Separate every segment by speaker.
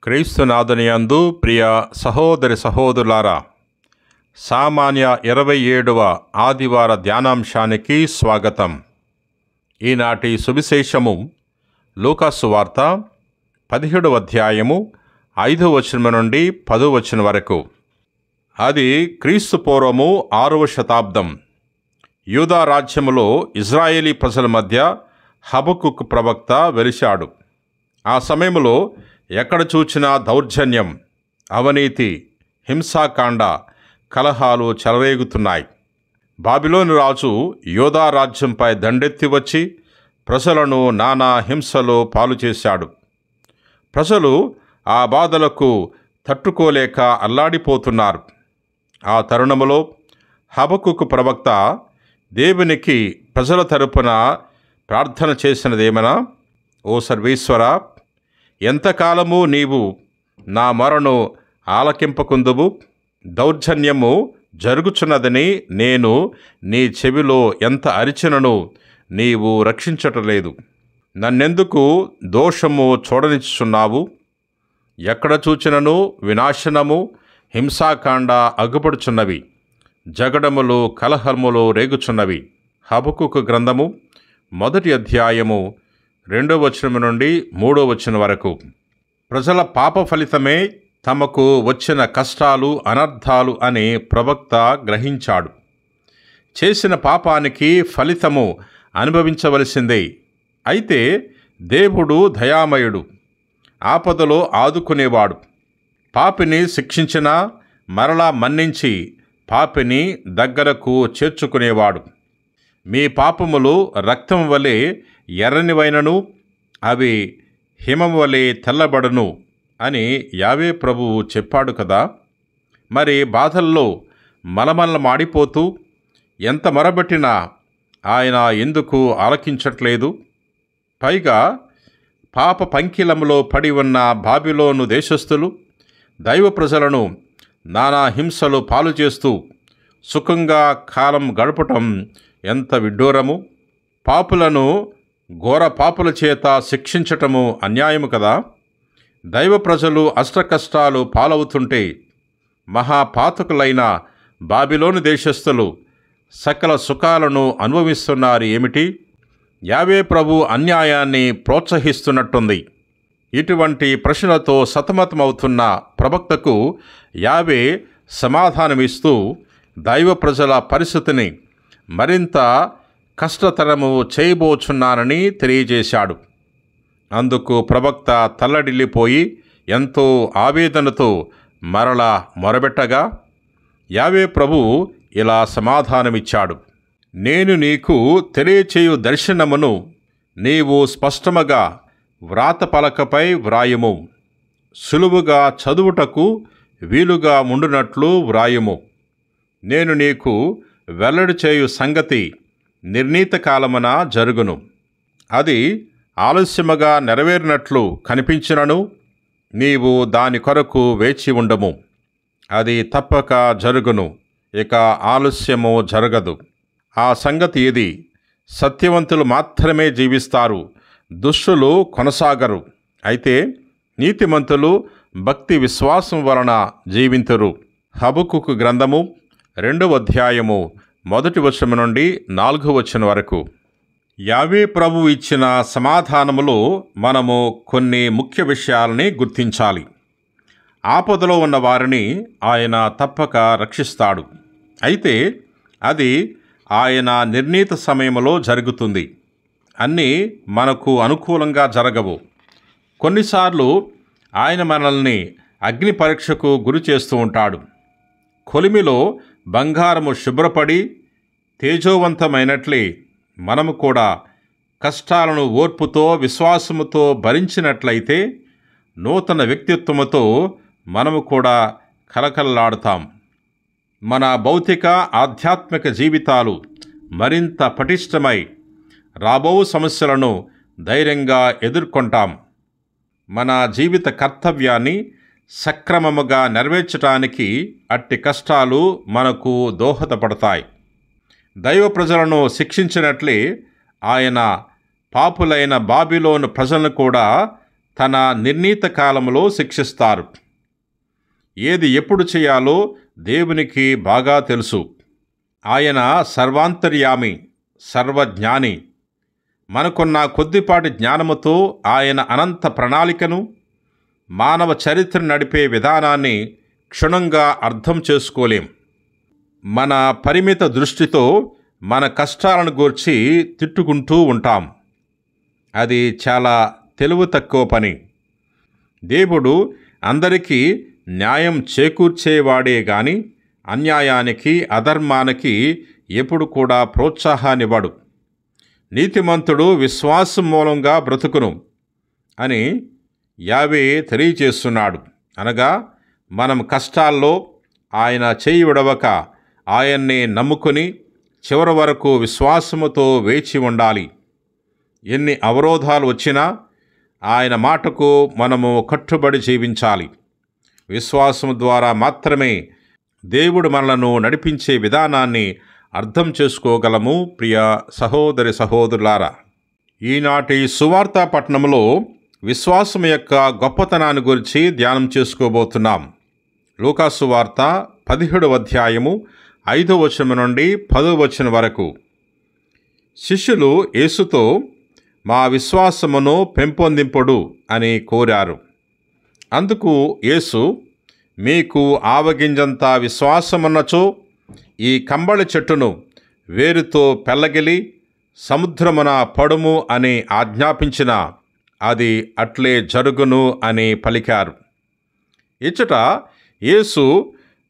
Speaker 1: క్రీస్తునాథునియందు ప్రియ సహోదరి సహోదరులారా, సామాన్య 27వ ఆదివార ధ్యానాంశానికి స్వాగతం. ఈనాటి సువిశేషము లూకాసు వార్త 17వ అధ్యాయము 5వ వచనం నుండి 10వ వచనం వరకు. అది క్రీస్తు పూర్వము 6వ శతాబ్దం. యూదా రాజ్యములో ఇజ్రాయేలీ ప్రజల మధ్య హబక్కుకు ప్రవక్త వెలిశాడు. ఆ సమయంలో ఎక్కడ చూచినా దౌర్జన్యం, అవినీతి, హింసాకాండ, కలహాలు చెలరేగుతున్నాయి. బాబిలోను రాజు యూదా రాజ్యంపై దండెత్తి వచ్చి ప్రజలను నానా హింసలో పాలు చేశాడు. ప్రజలు ఆ బాధలకు తట్టుకోలేక అల్లాడిపోతున్నారు. ఆ తరుణములో హబక్కుకు ప్రవక్త దేవునికి ప్రజల తరపున ప్రార్థన చేసినదేమనా, ఓ సర్వేశ్వరా, ఎంతకాలము నీవు నా మొరను ఆలకింపకుందువు? దౌర్జన్యము జరుగుచున్నదని నేను నీ చెవిలో ఎంత అరిచినను నీవు రక్షించటలేదు. నన్నెందుకు దోషము చూడనిచ్చుచున్నావు? ఎక్కడ చూచినను వినాశనము, హింసాకాండ అగ్గుపడుచున్నవి, జగడములు, కలహములు రేగుచున్నవి. హబక్కుకు గ్రంథము 1వ అధ్యాయము 2వ వచనం నుండి 3వ వచనం వరకు. ప్రజల పాప ఫలితమే తమకు వచ్చిన కష్టాలు, అనర్థాలు అని ప్రవక్త గ్రహించాడు. చేసిన పాపానికి ఫలితము అనుభవించవలసిందే. అయితే దేవుడు దయామయుడు, ఆపదలో ఆదుకునేవాడు. పాపిని శిక్షించినా మరలా మన్నించి పాపిని దగ్గరకు చేర్చుకునేవాడు. మీ పాపములు రక్తం వలె ఎర్రనివైనను అవి హిమము వలె తెల్లబడును అని యావే ప్రభువు చెప్పాడు కదా. మరి బాధల్లో మలమలమాడిపోతూ ఎంత మొరబెట్టినా ఆయన ఎందుకు ఆలకించట్లేదు? పైగా పాప పంకిలములో పడి ఉన్న బాబిలోను దేశస్థులు దైవ ప్రజలను నానా హింసలు పాలు చేస్తూ సుఖంగా కాలం గడపటం ఎంత విడ్డూరము! పాపులను ఘోర పాపుల చేత శిక్షించటము అన్యాయము కదా. దైవ ప్రజలు అష్టకష్టాలు పాలవుతుంటే మహాపాతకులైన బాబిలోను దేశస్థులు సకల సుఖాలను అనుభవిస్తున్నారు ఏమిటి? యావే ప్రభు అన్యాయాన్ని ప్రోత్సహిస్తున్నట్టుంది. ఇటువంటి ప్రశ్నలతో సతమతమవుతున్న ప్రవక్తకు యావే సమాధానమిస్తూ దైవ ప్రజల పరిస్థితిని మరింత కష్టతరము చేయబోచున్నానని తెలియజేశాడు. అందుకు ప్రవక్త తల్లడిల్లిపోయి ఎంతో ఆవేదనతో మరలా మొరబెట్టగా యావే ప్రభు ఇలా సమాధానమిచ్చాడు. నేను నీకు తెలియచేయు దర్శనమును నీవు స్పష్టముగా వ్రాత పలకపై వ్రాయుము, సులువుగా చదువుటకు వీలుగా ఉండునట్లు వ్రాయుము. నేను నీకు వెల్లడి చేయు సంగతి నిర్ణీత కాలమున జరుగును. అది ఆలస్యముగా నెరవేరినట్లు కనిపించినను నీవు దాని కొరకు వేచి ఉండము. అది తప్పక జరుగును, ఇక ఆలస్యము జరగదు. ఆ సంగతి ఇది: సత్యవంతులు మాత్రమే జీవిస్తారు, దుష్టులు కొనసాగరు. అయితే నీతిమంతులు భక్తి విశ్వాసం వలన జీవింతురు. హబక్కుకు గ్రంథము 2వ అధ్యాయము 1వ వచనం నుండి 4వ వచనం వరకు. యావే ప్రభు ఇచ్చిన సమాధానములో మనము కొన్ని ముఖ్య విషయాలని గుర్తించాలి. ఆపదలో ఉన్న వారిని ఆయన తప్పక రక్షిస్తాడు. అయితే అది ఆయన నిర్ణీత సమయంలో జరుగుతుంది. అన్నీ మనకు అనుకూలంగా జరగవు. కొన్నిసార్లు ఆయన మనల్ని అగ్ని పరీక్షకు గురి చేస్తూ ఉంటాడు. కొలిమిలో బంగారము శుభ్రపడి తేజోవంతమైనట్లే మనము కూడా కష్టాలను ఓర్పుతో, విశ్వాసముతో భరించినట్లయితే నూతన వ్యక్తిత్వముతో మనము కూడా కలకలలాడుతాం. మన భౌతిక, ఆధ్యాత్మిక జీవితాలు మరింత పటిష్టమై రాబో సమస్యలను ధైర్యంగా ఎదుర్కొంటాం. మన జీవిత కర్తవ్యాన్ని సక్రమముగా నెరవేర్చడానికి అట్టి కష్టాలు మనకు దోహదపడతాయి. దైవ ప్రజలను శిక్షించినట్లే ఆయన పాపులైన బాబిలోను ప్రజలను కూడా తన నిర్ణీత కాలంలో శిక్షిస్తారు. ఏది ఎప్పుడు చేయాలో దేవునికి బాగా తెలుసు. ఆయన సర్వాంతర్యామి, సర్వజ్ఞాని. మనకున్న కొద్దిపాటి జ్ఞానముతో ఆయన అనంత ప్రణాళికను, మానవ చరిత్ర నడిపే విధానాన్ని క్షుణ్ణంగా అర్థం చేసుకోలేం. మన పరిమిత దృష్టితో మన కష్టాలను గూర్చి తిట్టుకుంటూ ఉంటాం. అది చాలా తెలివి తక్కువ పని. దేవుడు అందరికీ న్యాయం చేకూర్చేవాడే గాని అన్యాయానికి, అధర్మానికి ఎప్పుడు కూడా ప్రోత్సాహాన్నివ్వడు. నీతిమంతుడు విశ్వాసం మూలంగా బ్రతుకును అని యావే తెలియచేస్తున్నాడు. అనగా మనం కష్టాల్లో ఆయన చేయి విడవక ఆయన్నే నమ్ముకొని చివరి వరకు విశ్వాసముతో వేచి ఉండాలి. ఎన్ని అవరోధాలు వచ్చినా ఆయన మాటకు మనము కట్టుబడి జీవించాలి. విశ్వాసము ద్వారా మాత్రమే దేవుడు మనలను నడిపించే విధానాన్ని అర్థం చేసుకోగలము. ప్రియ సహోదరి సహోదరులారా, ఈనాటి సువార్త పట్టణంలో విశ్వాసం యొక్క గొప్పతనాన్ని గురించి ధ్యానం చేసుకోబోతున్నాం. లూకాసు వార్త 17వ అధ్యాయము 5వ వచనం నుండి 10వ వచనం వరకు. శిష్యులు యేసుతో మా విశ్వాసమును పెంపొందింపుడు అని కోరారు. అందుకు యేసు, మీకు ఆవగింజంత విశ్వాసమున్నచో ఈ కంబళి చెట్టును వేరుతో పెళ్ళగిలి సముద్రమున పడుము అని ఆజ్ఞాపించిన అది అట్లే జరుగును అని పలికారు. ఇచ్చట యేసు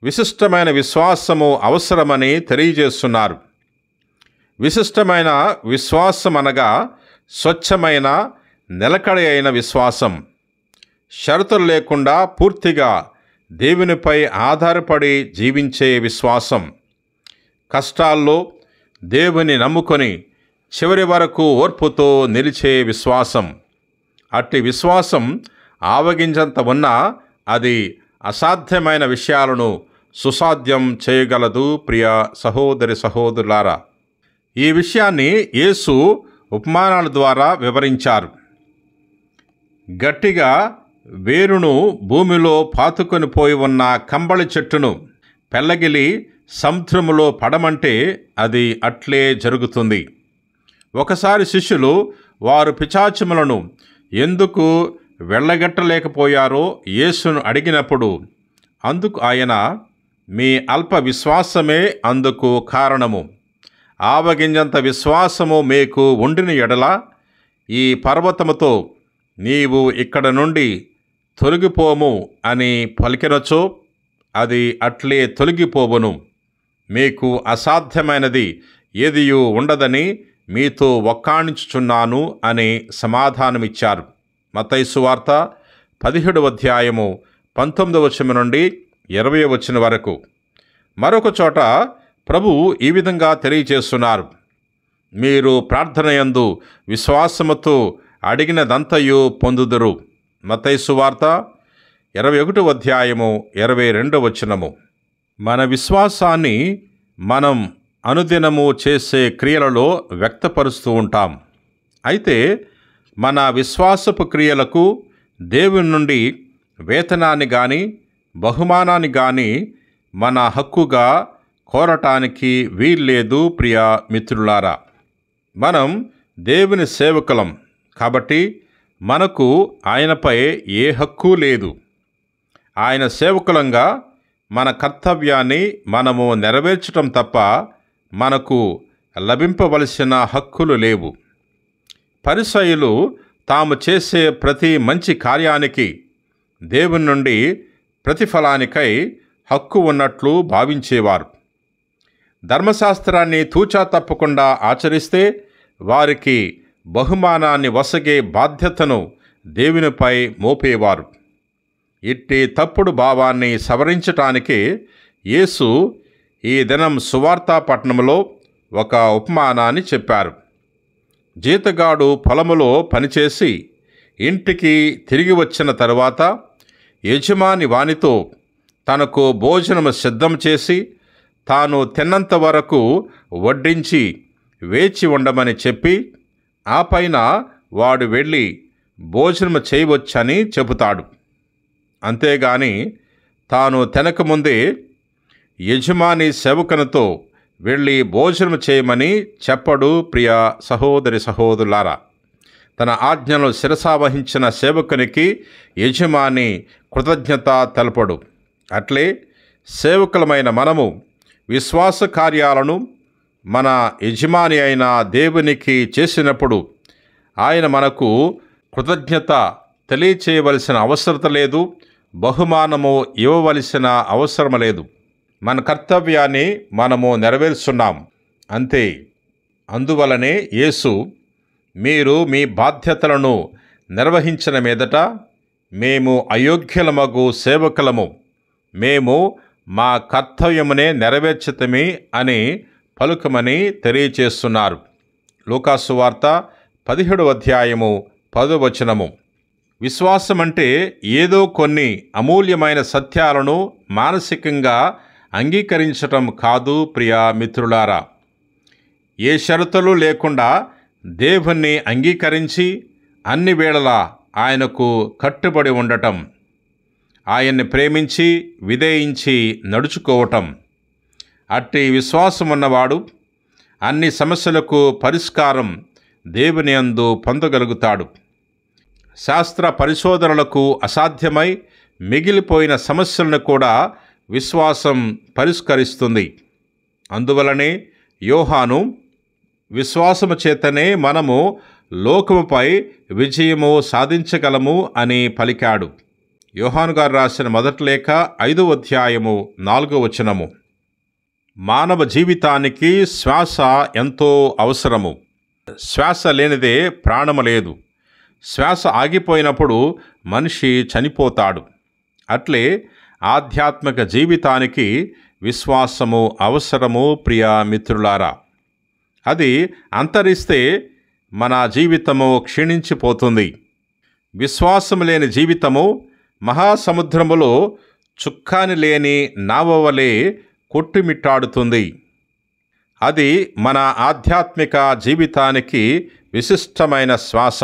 Speaker 1: విశిష్టమైన విశ్వాసము అవసరమని తెలియజేస్తున్నారు. విశిష్టమైన విశ్వాసం అనగా స్వచ్ఛమైన, నిలకడ అయిన విశ్వాసం. షరతులు లేకుండా పూర్తిగా దేవునిపై ఆధారపడి జీవించే విశ్వాసం. కష్టాల్లో దేవుని నమ్ముకొని చివరి వరకు ఓర్పుతో నిలిచే విశ్వాసం. అట్టి విశ్వాసం ఆవగింజంత ఉన్నా అది అసాధ్యమైన విషయాలను సుసాధ్యం చేయగలదు. ప్రియ సహోదరి సహోదరులారా, ఈ విషయాన్ని యేసు ఉపమానాల ద్వారా వివరించారు. గట్టిగా వేరును భూమిలో పాతుకొని పోయి ఉన్న కంబళి చెట్టును పెళ్ళగిలి సముద్రములో పడమంటే అది అట్లే జరుగుతుంది. ఒకసారి శిష్యులు వారు పిశాచములను ఎందుకు వెళ్ళగట్టలేకపోయారో యేసును అడిగినప్పుడు అందుకు ఆయన, మీ అల్ప విశ్వాసమే అందుకు కారణము. ఆవగింజంత విశ్వాసము మీకు ఉండిన ఎడల ఈ పర్వతముతో నీవు ఇక్కడ నుండి తొలగిపోము అని పలికినచో అది అట్లే తొలగిపోవును. మీకు అసాధ్యమైనది ఏదియూ ఉండదని మీతో ఒక్కాణించుచున్నాను అని సమాధానమిచ్చారు. మత్తయి సువార్త 17వ అధ్యాయము 19వ వచనం నుండి 20వ వచనం వరకు. మరొక చోట ప్రభువు ఈ విధంగా తెలియజేస్తున్నారు, మీరు ప్రార్థనయందు విశ్వాసముతో అడిగినదంతయు పొందుదురు. మత్తయి సువార్త 21వ అధ్యాయము 22వ వచనము. మన విశ్వాసాన్ని మనం అనుదినము చేసే క్రియలలో వ్యక్తపరుస్తూ ఉంటాం. అయితే మన విశ్వాసపు క్రియలకు దేవుని నుండి వేతనాన్ని కానీ బహుమానాన్ని కానీ మన హక్కుగా కోరటానికి వీల్లేదు. ప్రియ మిత్రులారా, మనం దేవుని సేవకులం కాబట్టి మనకు ఆయనపై ఏ హక్కు లేదు. ఆయన సేవకులంగా మన కర్తవ్యాన్ని మనము నెరవేర్చటం తప్ప మనకు లభింపవలసిన హక్కులు లేవు. పరిసయ్యులు తాము చేసే ప్రతి మంచి కార్యానికి దేవుని నుండి ప్రతిఫలానికై హక్కు ఉన్నట్లు భావించేవారు. ధర్మశాస్త్రాన్ని తూచా తప్పకుండా ఆచరిస్తే వారికి బహుమానాన్ని వసగే బాధ్యతను దేవునిపై మోపేవారు. ఇట్టి తప్పుడు భావాన్ని సవరించటానికి యేసు ఈ దినం సువార్త పట్టణంలో ఒక ఉపమానాన్ని చెప్పారు. జీతగాడు పొలములో పనిచేసి ఇంటికి తిరిగి వచ్చిన తరువాత యజమాని వానితో తనకు భోజనము సిద్ధం చేసి తాను తిన్నంత వరకు వడ్డించి వేచి ఉండమని చెప్పి ఆ పైన వాడు వెళ్ళి భోజనం చేయవచ్చని చెబుతాడు. అంతేగాని తాను తినకముందే యజమాని సేవకునితో వెళ్ళి భోజనం చేయమని చెప్పడు. ప్రియ సహోదరి సహోదరులారా, తన ఆజ్ఞను శిరసావహించిన సేవకునికి యజమాని కృతజ్ఞత తెలపడు. అట్లే సేవకులమైన మనము విశ్వాస కార్యాలను మన యజమాని అయిన దేవునికి చేసినప్పుడు ఆయన మనకు కృతజ్ఞత తెలియచేయవలసిన అవసరం లేదు, బహుమానము ఇవ్వవలసిన అవసరం లేదు. మన కర్తవ్యాన్ని మనము నెరవేరుస్తున్నాం అంతే. అందువలనే యేసు, మీరు మీ బాధ్యతలను నిర్వహించిన మీదట మేము అయోగ్యులమగు సేవకులము, మేము మా కర్తవ్యమునే నెరవేర్చితమి అని పలుకమని తెలియచేస్తున్నారు. లూకాసు వార్త 17వ అధ్యాయము 10వ వచనము. విశ్వాసం అంటే ఏదో కొన్ని అమూల్యమైన సత్యాలను మానసికంగా అంగీకరించటం కాదు. ప్రియా మిత్రులారా, ఏ షరతులు లేకుండా దేవుణ్ణి అంగీకరించి అన్ని వేళలా ఆయనకు కట్టుబడి ఉండటం, ఆయన్ని ప్రేమించి విధేయించి నడుచుకోవటం. అట్టి విశ్వాసం ఉన్నవాడు అన్ని సమస్యలకు పరిష్కారం దేవుని యందు పొందగలుగుతాడు. శాస్త్ర పరిశోధనలకు అసాధ్యమై మిగిలిపోయిన సమస్యలను కూడా విశ్వాసం పరిష్కరిస్తుంది. అందువలనే యోహాను, విశ్వాసము చేతనే మనము లోకముపై విజయము సాధించగలము అని పలికాడు. యోహాను గారు రాసిన మొదటి లేఖ 5వ అధ్యాయము 4వ వచనము. మానవ జీవితానికి శ్వాస ఎంతో అవసరము. శ్వాస లేనిదే ప్రాణము లేదు. శ్వాస ఆగిపోయినప్పుడు మనిషి చనిపోతాడు. అట్లే ఆధ్యాత్మిక జీవితానికి విశ్వాసము అవసరము. ప్రియ మిత్రులారా, అది అంతరిస్తే మన జీవితము క్షీణించిపోతుంది. విశ్వాసము లేని జీవితము మహాసముద్రములో చుక్కాని లేని నావవలే కొట్టుమిట్టాడుతుంది. అది మన ఆధ్యాత్మిక జీవితానికి విశిష్టమైన శ్వాస.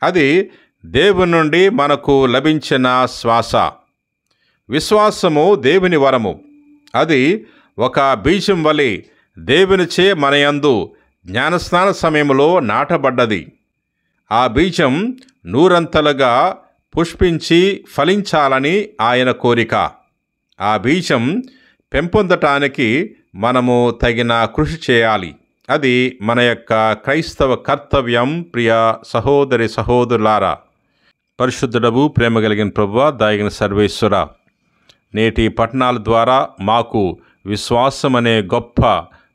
Speaker 1: అది దేవుని నుండి మనకు లభించిన శ్వాస. విశ్వాసము దేవుని వరము. అది ఒక బీజం వలె దేవునిచే మన యందు జ్ఞానస్నాన సమయంలో నాటబడ్డది. ఆ బీజం నూరంతలుగా పుష్పించి ఫలించాలని ఆయన కోరిక. ఆ బీజం పెంపొందటానికి మనము తగిన కృషి చేయాలి. అది మన యొక్క క్రైస్తవ కర్తవ్యం. ప్రియ సహోదరి సహోదరులారా, పరిశుద్ధుడవు ప్రేమ కలిగిన ప్రభువా, దయగల సర్వేశ్వర, నేటి పఠనాల ద్వారా మాకు విశ్వాసం అనే గొప్ప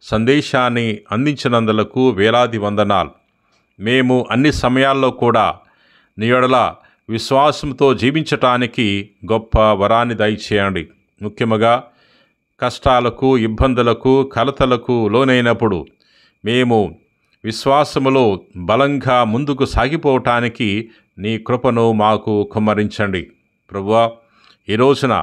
Speaker 1: సందేశాన్ని అందించినందులకు వేలాది వందనాలు. మేము అన్ని సమయాల్లో కూడా నీ యెడల విశ్వాసంతో జీవించటానికి గొప్ప వరాన్ని దయచేయండి. ముఖ్యముగా కష్టాలకు, ఇబ్బందులకు, కలతలకు లోనైనప్పుడు మేము విశ్వాసములో బలంగా ముందుకు సాగిపోవటానికి నీ కృపను మాకు కుమ్మరించండి. ప్రభువా, ఈ రోజున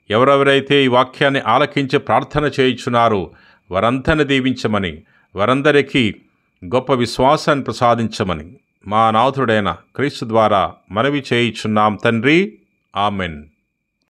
Speaker 1: ఎవరెవరైతే ఈ వాక్యాన్ని ఆలకించి ప్రార్థన చేయుచున్నారో వారందరిని దీవించమని, వారందరికీ గొప్ప విశ్వాసాన్ని ప్రసాదించమని మా నాథుడైన క్రీస్తు ద్వారా మనవి చేయుచున్నాం తండ్రి. ఆమెన్.